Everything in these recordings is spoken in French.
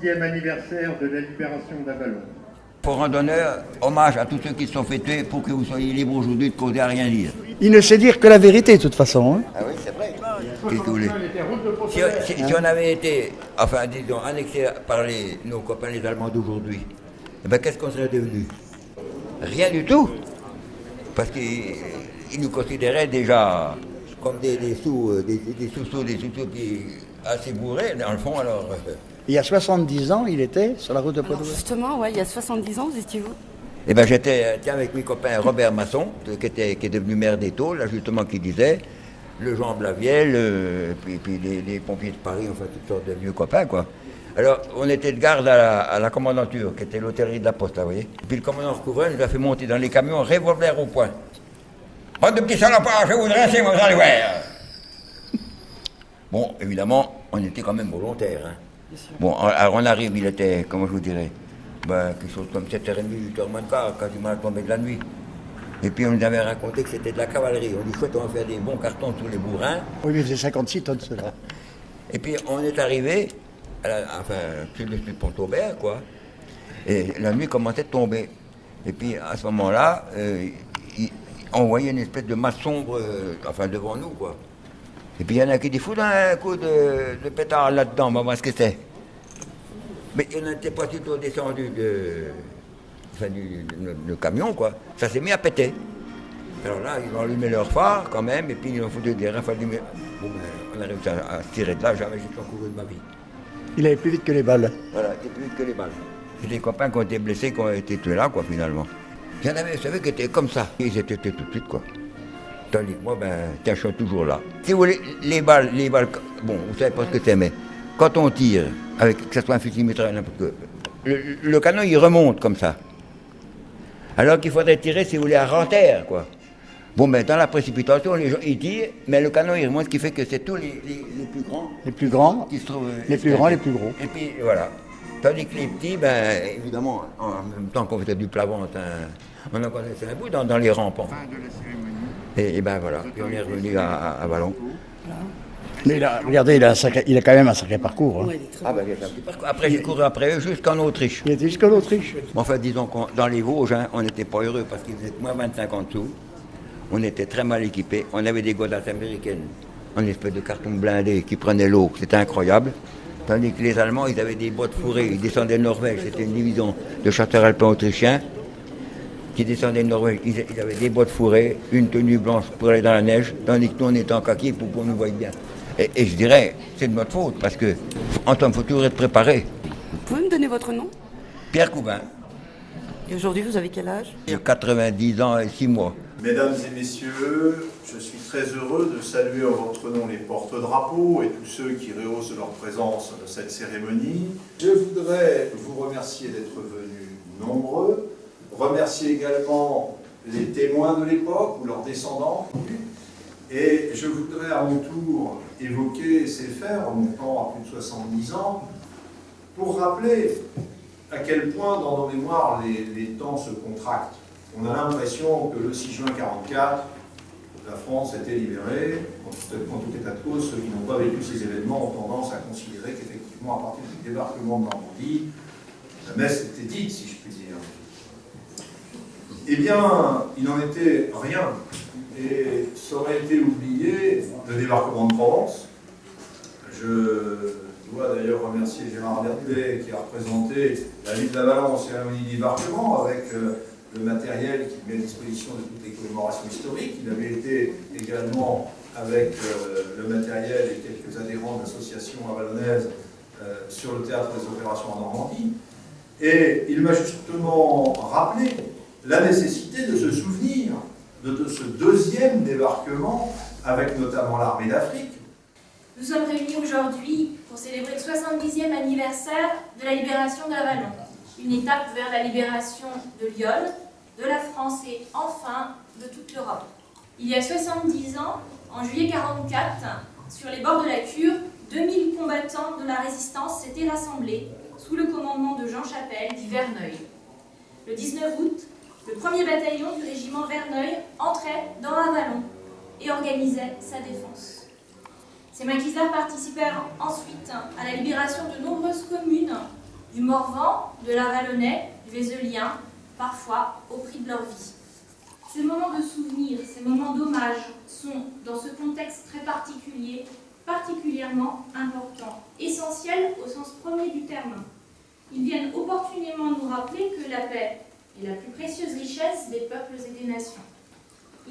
70e anniversaire de la libération d'Avallon. Pour rendre hommage à tous ceux qui se sont fait tuer pour que vous soyez libres aujourd'hui de causer à rien dire. Il ne sait dire que la vérité de toute façon. Hein. Ah oui, c'est vrai. Qu'est-ce que vous voulez? Si on avait été, enfin disons, annexé par nos copains les Allemands d'aujourd'hui, eh ben, qu'est-ce qu'on serait devenu? Rien du tout. Parce qu'ils nous considéraient déjà comme des sous-sous qui assez bourrés, dans le fond, alors... Il y a 70 ans, il était sur la route de Poitou. Justement, ouais, il y a 70 ans, vous étiez où? Eh ben, j'étais avec mes copains Robert Masson, qui est devenu maire d'Étaux, là justement, qui disait, le Jean Blaviel, puis les pompiers de Paris, enfin toutes sortes de vieux copains, quoi. Alors, on était de garde à la commandanture, qui était l'hôtellerie de la Poste, là, vous voyez. Puis le commandant Recouvreur nous a fait monter dans les camions, revolver au poing. Bande de petits salopards, je vais vous dresser, vous allez voir. Bon, évidemment, on était quand même volontaires, hein. Bon, alors on arrive, il était, comment je vous dirais, quelque chose comme 7h30, 8h moins de quart, quasiment à tomber de la nuit. Et puis on nous avait raconté que c'était de la cavalerie. On dit, chouette, on va faire des bons cartons tous les bourrins. Oui, mais c'est 56 tonnes, cela. Et puis on est arrivé, sur le Pont-Aubert, quoi. Et la nuit commençait de tomber. Et puis à ce moment-là, on voyait une espèce de masse sombre, devant nous, quoi. Et puis il y en a qui disent, fous un coup de pétard là-dedans, on va voir ce que c'est. Mais on n'était pas du tout descendu du camion, quoi. Ça s'est mis à péter. Alors là, ils ont allumé leur phare quand même, et puis ils ont foutu des rafales d'humidité. Bon, on a réussi à se tirer de là, jamais j'ai couru de ma vie. Il allait plus vite que les balles. Voilà, il était plus vite que les balles. C'est des copains qui ont été blessés, qui ont été tués là, quoi, finalement. Il y en avait, vous savez, qui étaient comme ça. Ils étaient tués tout de suite, quoi. Tandis que moi, tiens, je suis toujours là. Si vous voulez, les balles, bon, vous savez pas ce que c'est, mais quand on tire, que ce soit un fusil mitrailleur, n'importe quoi, le canon, il remonte comme ça. Alors qu'il faudrait tirer, si vous voulez, à renterre, quoi. Bon, dans la précipitation, les gens, ils tirent, mais le canon, il remonte, ce qui fait que c'est tous les plus grands. Les plus grands, qui se trouvent, les plus grands, les plus gros. Et puis, voilà. Tandis que les petits, évidemment, en même temps qu'on faisait du plavante, on en connaissait un bout dans les rampants. Fin de la cérémonie. Et voilà, puis on est revenu à Vallon. Mais là, regardez, il a quand même un sacré parcours. Hein. Ouais, il est très Ah, il y a un petit parcours. Après, j'ai couru après eux jusqu'en Autriche. Il était jusqu'en Autriche. Enfin, disons que dans les Vosges, on n'était pas heureux parce qu'ils faisaient moins 25 en dessous. On était très mal équipés. On avait des godasses américaines, en espèce de carton blindé qui prenaient l'eau. C'était incroyable. Tandis que les Allemands, ils avaient des bottes fourrées. Ils descendaient de Norvège. C'était une division de chasseurs alpins autrichiens qui descendaient de Norvège. Ils avaient des bottes fourrées, une tenue blanche pour aller dans la neige, tandis que nous, on était en kaki pour qu'on nous voie bien. Et je dirais, c'est de notre faute, parce que en temps, il faut toujours être préparé. Vous pouvez me donner votre nom? Pierre Coubin. Et aujourd'hui, vous avez quel âge? Il a 90 ans et 6 mois. Mesdames et messieurs, je suis très heureux de saluer en votre nom les porte-drapeaux et tous ceux qui rehaussent leur présence de cette cérémonie. Je voudrais vous remercier d'être venus nombreux, remercier également les témoins de l'époque ou leurs descendants. Et je voudrais à mon tour évoquer ces faits remontant à plus de 70 ans pour rappeler à quel point dans nos mémoires les temps se contractent. On a l'impression que le 6 juin 1944, la France était libérée. En tout état de cause, ceux qui n'ont pas vécu ces événements ont tendance à considérer qu'effectivement, à partir du débarquement de Normandie, la messe était dite, si je puis dire. Eh bien, il n'en était rien. Et ça aurait été oublié le débarquement de Provence. Je dois d'ailleurs remercier Gérard Berthet qui a représenté la ville d'Avallon en cérémonie de débarquement avec le matériel qu'il met à disposition de toutes les commémorations historiques. Il avait été également avec le matériel et quelques adhérents de l'association avallonnaise sur le théâtre des opérations en Normandie. Et il m'a justement rappelé la nécessité de se souvenir de ce deuxième débarquement avec notamment l'armée d'Afrique. Nous sommes réunis aujourd'hui pour célébrer le 70e anniversaire de la libération d'Avallon, une étape vers la libération de Lyon, de la France et enfin de toute l'Europe. Il y a 70 ans, en juillet 1944, sur les bords de la Cure, 2000 combattants de la résistance s'étaient rassemblés sous le commandement de Jean Chapelle, dit Verneuil. Le 19 août, le 1er bataillon du régiment Verneuil entrait dans Avallon et organisait sa défense. Ces maquisards participèrent ensuite à la libération de nombreuses communes du Morvan, de la Vallonnais, du Vézelien, parfois au prix de leur vie. Ces moments de souvenir, ces moments d'hommage sont, dans ce contexte très particulier, particulièrement importants, essentiels au sens premier du terme. Ils viennent opportunément nous rappeler que la paix est la plus précieuse richesse des peuples et des nations.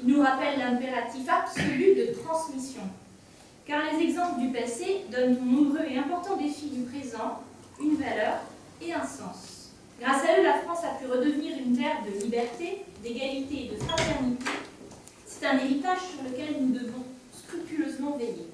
Ils nous rappellent l'impératif absolu de transmission, car les exemples du passé donnent aux nombreux et importants défis du présent une valeur et un sens. Grâce à eux, la France a pu redevenir une terre de liberté, d'égalité et de fraternité. C'est un héritage sur lequel nous devons scrupuleusement veiller.